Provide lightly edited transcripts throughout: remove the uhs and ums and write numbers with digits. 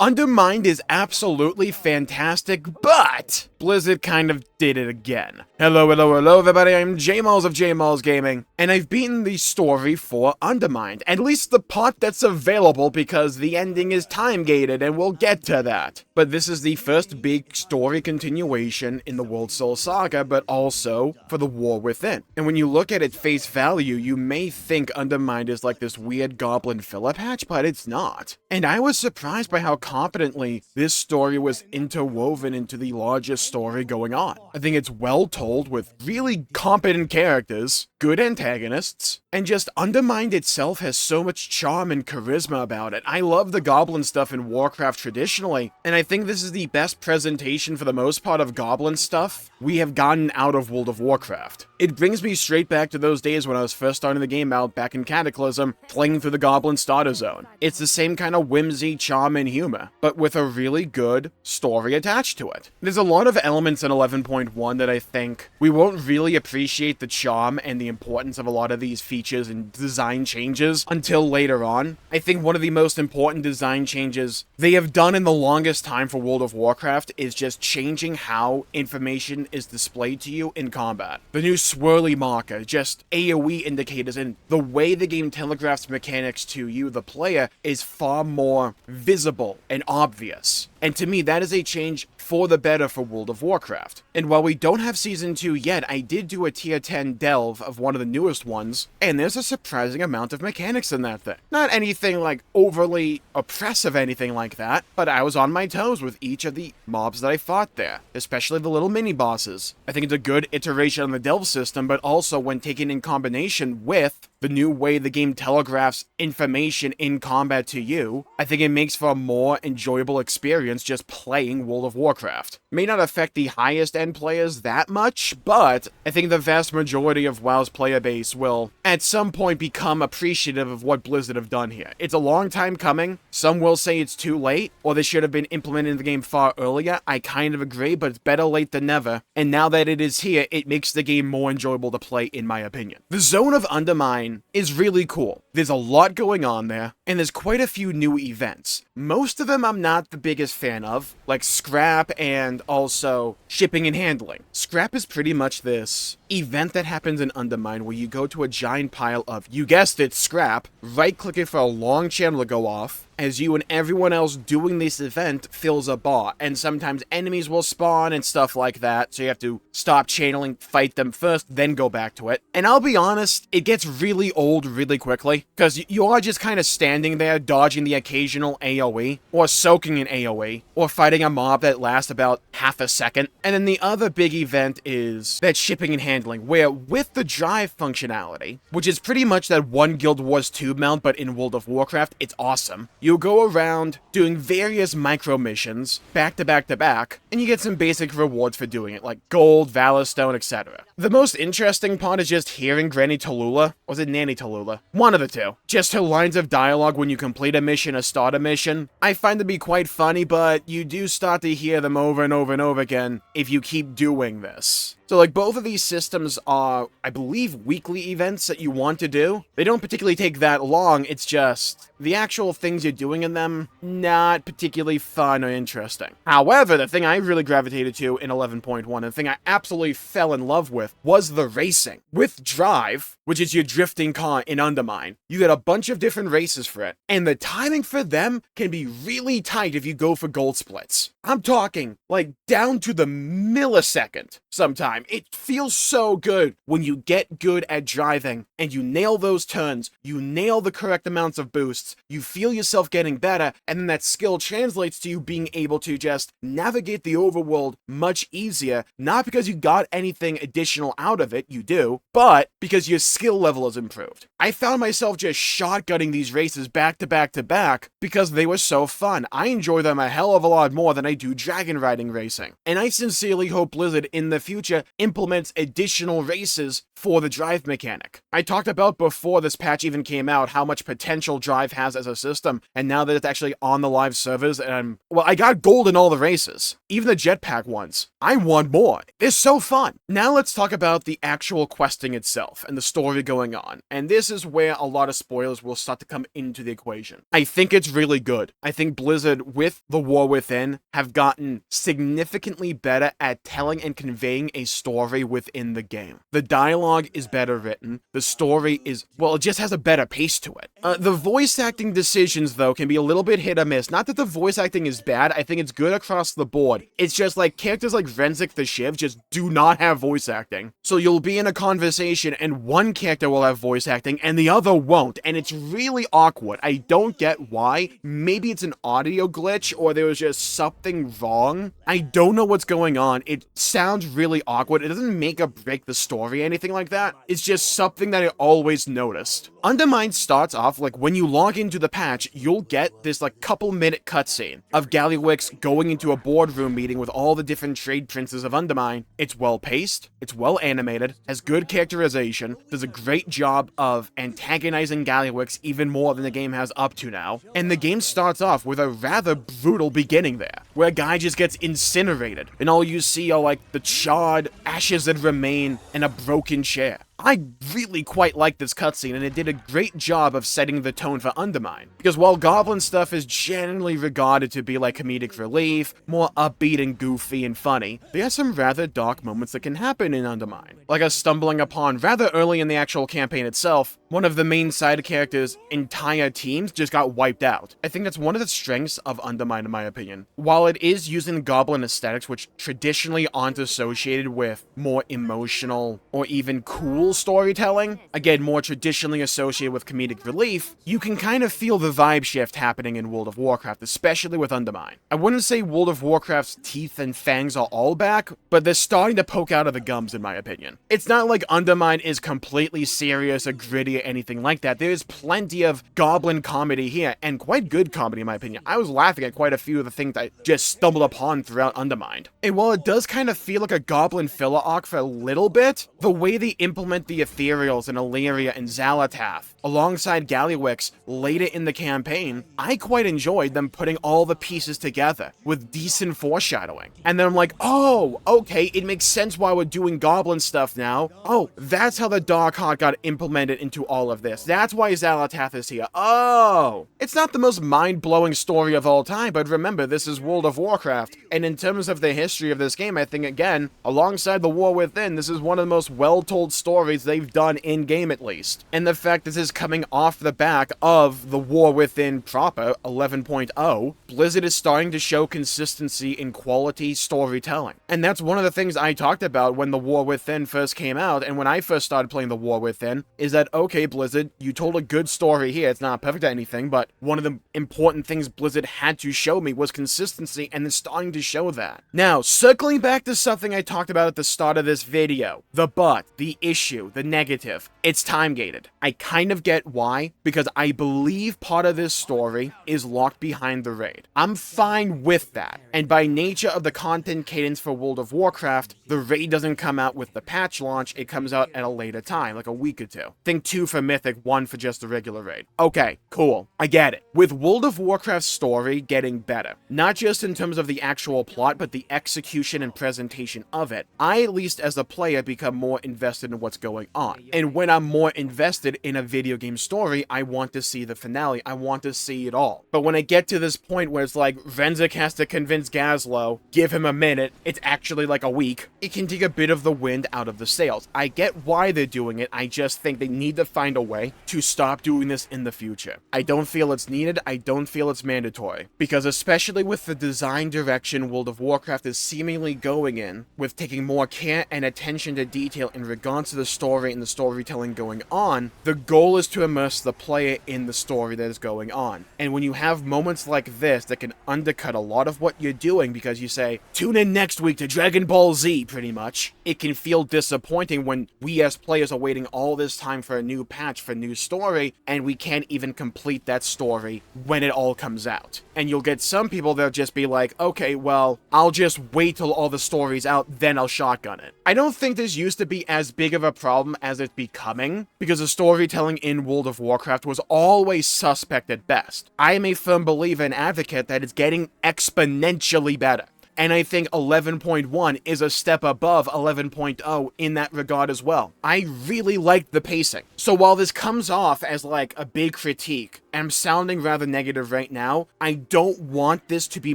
Undermined is absolutely fantastic, but Blizzard kind of did it again. Hello everybody, I'm Jmulls of Jmulls Gaming, and I've beaten the story for Undermined, at least the part that's available because the ending is time-gated and we'll get to that. But this is the first big story continuation in the World Soul Saga, but also for the War Within. And when you look at it face value, you may think Undermined is like this weird goblin filler patch, but it's not. And I was surprised by how confidently this story was interwoven into the largest story going on. I think it's well told with really competent characters, good antagonists, and just Undermined itself has so much charm and charisma about it. I love the goblin stuff in Warcraft traditionally, and I think this is the best presentation for the most part of goblin stuff we have gotten out of World of Warcraft. It brings me straight back to those days when I was first starting the game out back in Cataclysm, playing through the goblin starter zone. It's the same kind of whimsy, charm, and humor, but with a really good story attached to it. There's a lot of elements in 11.1 that I think we won't really appreciate the charm and the importance of a lot of these features and design changes until later on. I think one of the most important design changes they have done in the longest time for World of Warcraft is just changing how information is displayed to you in combat. The new swirly marker, just AoE indicators, and the way the game telegraphs mechanics to you, the player, is far more visible and obvious. And to me, that is a change for the better for World of Warcraft. And while we don't have Season 2 yet, I did do a Tier 10 delve of one of the newest ones, and there's a surprising amount of mechanics in that thing. Not anything like overly oppressive, anything like that, but I was on my toes with each of the mobs that I fought there, especially the little mini-bosses. I think it's a good iteration on the delve system, but also when taken in combination with the new way the game telegraphs information in combat to you, I think it makes for a more enjoyable experience just playing World of Warcraft. May not affect the highest end players that much, but I think the vast majority of WoW's player base will at some point become appreciative of what Blizzard have done here. It's a long time coming. Some will say it's too late, or this should have been implemented in the game far earlier. I kind of agree, but it's better late than never. And now that it is here, it makes the game more enjoyable to play, in my opinion. The zone of Undermine is really cool. There's a lot going on there, and there's quite a few new events. Most of them I'm not the biggest fan of, like Scrap and also Shipping and Handling. Scrap is pretty much this event that happens in Undermine where you go to a giant pile of, you guessed it, scrap, right-click it for a long channel to go off, as you and everyone else doing this event fills a bar, and sometimes enemies will spawn and stuff like that, so you have to stop channeling, fight them first, then go back to it. And I'll be honest, it gets really old really quickly, because you are just kind of standing there dodging the occasional AoE, or soaking an AoE, or fighting a mob that lasts about half a second. And then the other big event is that Shipping and Handling, where with the drive functionality, which is pretty much that one Guild Wars 2 mount, but in World of Warcraft, it's awesome. You'll go around doing various micro missions, back to back to back, and you get some basic rewards for doing it, like gold, Valor Stone, etc. The most interesting part is just hearing Granny Tallulah, or was it Nanny Tallulah? One of the two. Just her lines of dialogue when you complete a mission or start a mission, I find to be quite funny, but you do start to hear them over and over and over again if you keep doing this. So like both of these systems are, I believe, weekly events that you want to do. They don't particularly take that long, it's just the actual things you're doing in them, not particularly fun or interesting. However, the thing I really gravitated to in 11.1, and the thing I absolutely fell in love with, was the racing. With Drive, which is your drifting car in Undermine, you get a bunch of different races for it, and the timing for them can be really tight if you go for gold splits. I'm talking, like, down to the millisecond sometimes. It feels so good when you get good at driving and you nail those turns, you nail the correct amounts of boosts, you feel yourself getting better, and then that skill translates to you being able to just navigate the overworld much easier, not because you got anything additional out of it, you do, but because your skill level is improved. I found myself just shotgunning these races back to back to back because they were so fun. I enjoy them a hell of a lot more than I do dragon riding racing. And I sincerely hope Blizzard in the future implements additional races for the drive mechanic. I talked about before this patch even came out how much potential drive has as a system, and now that it's actually on the live servers, and I got gold in all the races, even the jetpack ones. I want more. It's so fun. Now let's talk about the actual questing itself and the story going on, and this is where a lot of spoilers will start to come into the equation. I think it's really good. I think Blizzard, with The War Within, have gotten significantly better at telling and conveying a story within the game. The dialogue is better written. The story is, well, it just has a better pace to it. The voice acting decisions, though, can be a little bit hit or miss. Not that the voice acting is bad. I think it's good across the board. It's just like characters like Renzik the Shiv just do not have voice acting. So you'll be in a conversation and one character will have voice acting and the other won't. And it's really awkward. I don't get why. Maybe it's an audio glitch or there was just something wrong. I don't know what's going on. It sounds really awkward. It doesn't make or break the story or anything like that. It's just something that I always noticed. Undermined starts off like when you log into the patch, you'll get this like couple-minute cutscene of Gallywix going into a boardroom meeting with all the different trade princes of Undermine. It's well-paced, it's well-animated, has good characterization, does a great job of antagonizing Gallywix even more than the game has up to now, and the game starts off with a rather brutal beginning there, where a guy just gets incinerated, and all you see are like the charred ashes that remain and a broken chair. I really quite like this cutscene, and it did a great job of setting the tone for Undermine. Because while Goblin stuff is generally regarded to be like comedic relief, more upbeat and goofy and funny, there are some rather dark moments that can happen in Undermine. Like us stumbling upon, rather early in the actual campaign itself, one of the main side characters' entire teams just got wiped out. I think that's one of the strengths of Undermine in my opinion. While it is using Goblin aesthetics, which traditionally aren't associated with more emotional or even cool storytelling, again more traditionally associated with comedic relief, you can kind of feel the vibe shift happening in World of Warcraft, especially with Undermine. I wouldn't say World of Warcraft's teeth and fangs are all back, but they're starting to poke out of the gums in my opinion. It's not like Undermine is completely serious or gritty or anything like that. There's plenty of goblin comedy here, and quite good comedy in my opinion. I was laughing at quite a few of the things I just stumbled upon throughout Undermined. And while it does kind of feel like a goblin filler arc for a little bit, the way they implement the Ethereals and Illyria and Xalatath alongside Gallywix later in the campaign, I quite enjoyed them putting all the pieces together with decent foreshadowing. And then I'm like, oh, okay, it makes sense why we're doing goblin stuff now. Oh, that's how the Dark Heart got implemented into all of this. That's why Xalatath is here. Oh, it's not the most mind-blowing story of all time, but remember, this is World of Warcraft. And in terms of the history of this game, I think, again, alongside The War Within, this is one of the most well-told stories they've done in-game at least. And the fact this is coming off the back of The War Within proper, 11.0, Blizzard is starting to show consistency in quality storytelling. And that's one of the things I talked about when The War Within first came out, and when I first started playing The War Within, is that, okay, Blizzard, you told a good story here, it's not perfect or anything, but one of the important things Blizzard had to show me was consistency, and they're starting to show that. Now, circling back to something I talked about at the start of this video, the but, the issue, the negative, it's time-gated. I kind of get why, because I believe part of this story is locked behind the raid. I'm fine with that, and by nature of the content cadence for World of Warcraft, the raid doesn't come out with the patch launch, it comes out at a later time, like a week or two. Think 2 for Mythic, 1 for just the regular raid. Okay, cool, I get it. With World of Warcraft's story getting better, not just in terms of the actual plot, but the execution and presentation of it, I, at least as a player, become more invested in what's going on. And when I'm more invested in a video game story, I want to see the finale, I want to see it all. But when I get to this point where it's like, Renzik has to convince Gazlo, give him a minute, it's actually like a week, it can take a bit of the wind out of the sails. I get why they're doing it, I just think they need to find a way to stop doing this in the future. I don't feel it's needed, I don't feel it's mandatory. Because especially with the design direction World of Warcraft is seemingly going in, with taking more care and attention to detail in regards to the story and the storytelling going on, the goal is to immerse the player in the story that is going on. And when you have moments like this that can undercut a lot of what you're doing because you say, tune in next week to Dragon Ball Z, pretty much, it can feel disappointing when we as players are waiting all this time for a new new patch for new story, and we can't even complete that story when it all comes out. And you'll get some people that'll just be like, okay, well, I'll just wait till all the story's out, then I'll shotgun it. I don't think this used to be as big of a problem as it's becoming, because the storytelling in World of Warcraft was always suspect at best. I am a firm believer and advocate that it's getting exponentially better. And I think 11.1 is a step above 11.0 in that regard as well. I really like the pacing. So while this comes off as like a big critique, and I'm sounding rather negative right now, I don't want this to be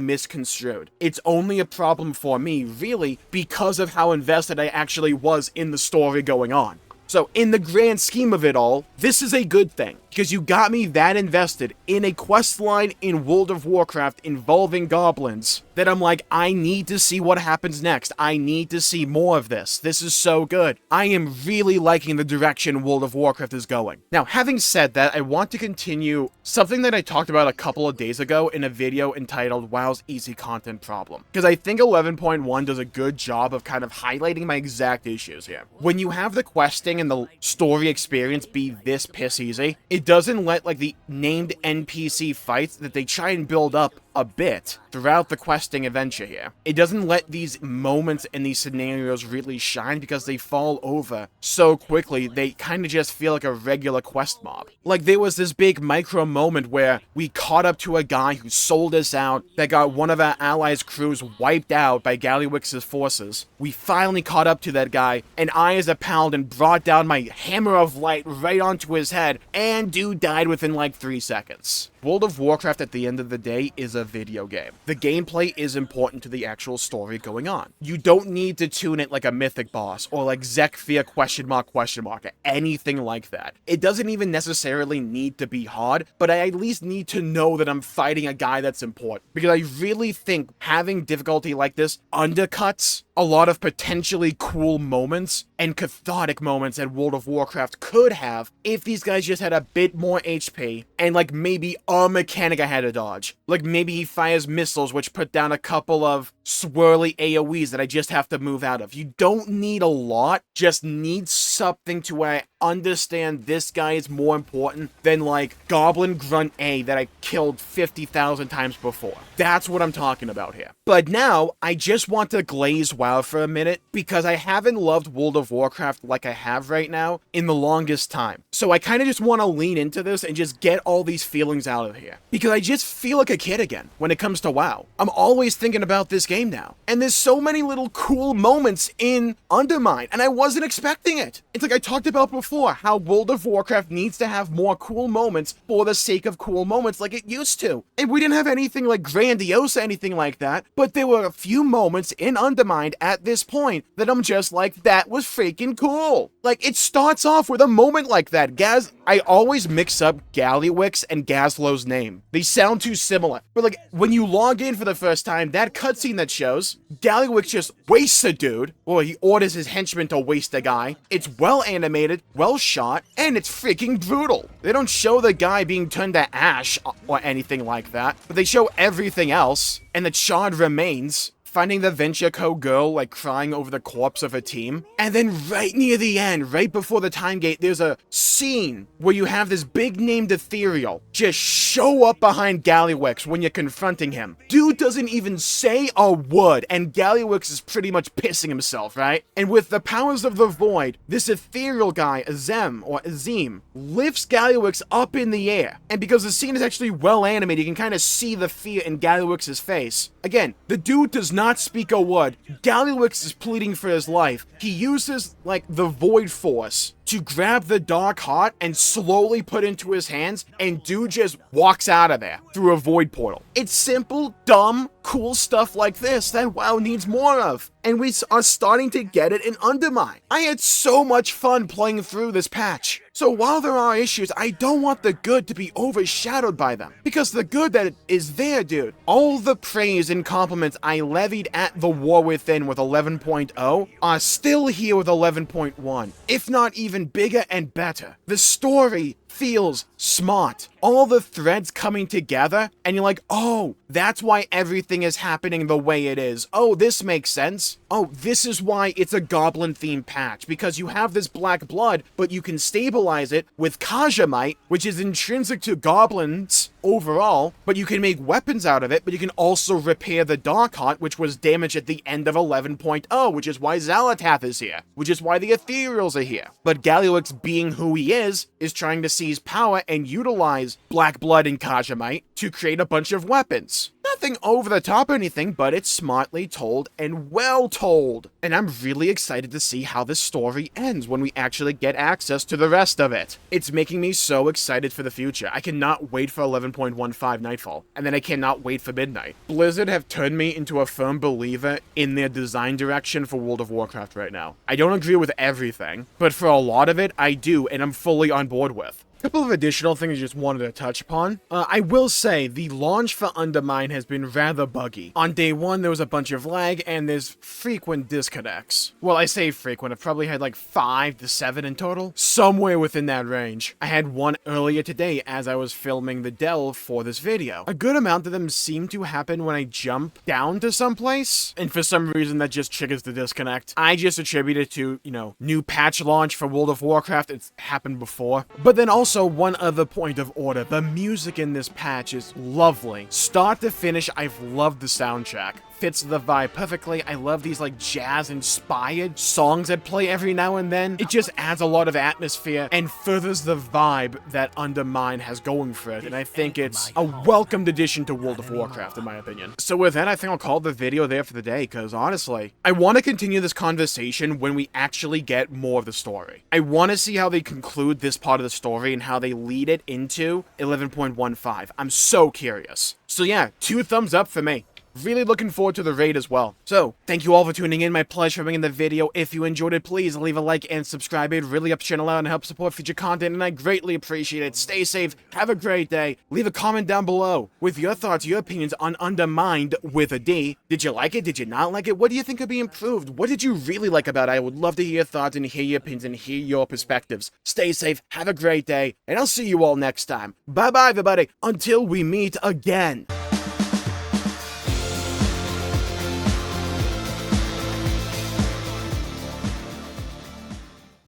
misconstrued. It's only a problem for me, really, because of how invested I actually was in the story going on. So in the grand scheme of it all, this is a good thing, because you got me that invested in a questline in World of Warcraft involving goblins that I'm like, I need to see what happens next. I need to see more of this. This is so good. I am really liking the direction World of Warcraft is going. Now, having said that, I want to continue something that I talked about a couple of days ago in a video entitled WoW's Easy Content Problem, because I think 11.1 does a good job of kind of highlighting my exact issues here. When you have the questing and the story experience be this piss easy, it doesn't let like the named NPC fights that they try and build up a bit throughout the questing adventure here. It doesn't let these moments and these scenarios really shine because they fall over so quickly. They kind of just feel like a regular quest mob. Like there was this big micro moment where we caught up to a guy who sold us out, that got one of our allies' crews wiped out by Gallywix's forces. We finally caught up to that guy, and I as a paladin brought down my hammer of light right onto his head, and dude died within like 3 seconds. World of Warcraft at the end of the day is a video game. The gameplay is important to the actual story going on. You don't need to tune it like a mythic boss or like Zekfia or anything like that. It doesn't even necessarily need to be hard, but I at least need to know that I'm fighting a guy that's important, because I really think having difficulty like this undercuts a lot of potentially cool moments and cathartic moments that World of Warcraft could have if these guys just had a bit more HP and like maybe a mechanic I had to dodge. Like maybe he fires missiles which put down a couple of swirly AoEs that I just have to move out of. You don't need a lot, just need something to where I understand this guy is more important than like Goblin Grunt A that I killed 50,000 times before. That's what I'm talking about here. But now, I just want to glaze WoW for a minute, because I haven't loved World of Warcraft like I have right now in the longest time. So I kind of just want to lean into this and just get all these feelings out of here, because I just feel like a kid again when it comes to WoW. I'm always thinking about this game now, and there's so many little cool moments in Undermine, and I wasn't expecting it. It's like I talked about before, how World of Warcraft needs to have more cool moments for the sake of cool moments like it used to. And we didn't have anything like grandiose or anything like that, but there were a few moments in Undermined at this point that I'm just like, that was freaking cool. Like, it starts off with a moment like that. I always mix up Gallywix and Gaslow's name. They sound too similar. But like, when you log in for the first time, that cutscene that shows, Gallywix just wastes a dude, or he orders his henchmen to waste a guy. It's well animated, well shot, and it's freaking brutal. They don't show the guy being turned to ash or anything like that, but they show everything else, and the charred remains, finding the Venture Co. girl, like, crying over the corpse of her team. And then right near the end, right before the time gate, there's a scene where you have this big-named ethereal just show up behind Gallywix when you're confronting him. Dude doesn't even say a word, and Gallywix is pretty much pissing himself, right? And with the powers of the void, this ethereal guy, Azim, lifts Gallywix up in the air. And because the scene is actually well animated, you can kind of see the fear in Gallywix's face. Again, the dude does not speak a word. Gallywix is pleading for his life. He uses, like, the Void Force to grab the Dark Heart and slowly put into his hands, and dude just walks out of there through a void portal. It's simple, dumb, cool stuff like this that WoW needs more of, and we are starting to get it in Undermine. I had so much fun playing through this patch. So while there are issues, I don't want the good to be overshadowed by them, because the good that is there, dude, all the praise and compliments I levied at the War Within with 11.0 are still here with 11.1, if not even bigger and better. The story feels smart. All the threads coming together, and you're like, oh, that's why everything is happening the way it is. Oh, this makes sense. Oh, this is why it's a goblin-themed patch, because you have this black blood, but you can stabilize utilize it with Kajamite, which is intrinsic to goblins overall, but you can make weapons out of it, but you can also repair the Dark Heart, which was damaged at the end of 11.0, which is why Xalatath is here, which is why the Ethereals are here. But Galliwix, being who he is trying to seize power and utilize Black Blood and Kajamite to create a bunch of weapons. Nothing over the top or anything, but it's smartly told and well told. And I'm really excited to see how this story ends when we actually get access to the rest of it. It's making me so excited for the future. I cannot wait for 11.15 Nightfall, and then I cannot wait for Midnight. Blizzard have turned me into a firm believer in their design direction for World of Warcraft right now. I don't agree with everything, but for a lot of it, I do, and I'm fully on board with. A couple of additional things I just wanted to touch upon. I will say, the launch for Undermine has been rather buggy. On day one, there was a bunch of lag, and there's frequent disconnects. Well, I say frequent, I've probably had like 5 to 7 in total. Somewhere within that range. I had one earlier today as I was filming the delve for this video. A good amount of them seem to happen when I jump down to someplace, and for some reason that just triggers the disconnect. I just attribute it to, new patch launch for World of Warcraft. It's happened before. But then also, one other point of order. The music in this patch is lovely. Start to finish, I've loved the soundtrack. Fits the vibe perfectly. I love these like jazz-inspired songs that play every now and then. It just adds a lot of atmosphere and furthers the vibe that Undermine has going for it, and I think it's a welcomed addition to World of Warcraft, in my opinion. So with that, I think I'll call the video there for the day, because honestly, I want to continue this conversation when we actually get more of the story. I want to see how they conclude this part of the story and how they lead it into 11.15. I'm so curious. So yeah, 2 thumbs up for me. Really looking forward to the raid as well. So, thank you all for tuning in. My pleasure for making the video. If you enjoyed it, please leave a like and subscribe. It really helps the channel out and helps support future content, and I greatly appreciate it. Stay safe. Have a great day. Leave a comment down below with your thoughts, your opinions on Undermined with a D. Did you like it? Did you not like it? What do you think could be improved? What did you really like about it? I would love to hear your thoughts and hear your opinions and hear your perspectives. Stay safe. Have a great day, and I'll see you all next time. Bye-bye, everybody. Until we meet again.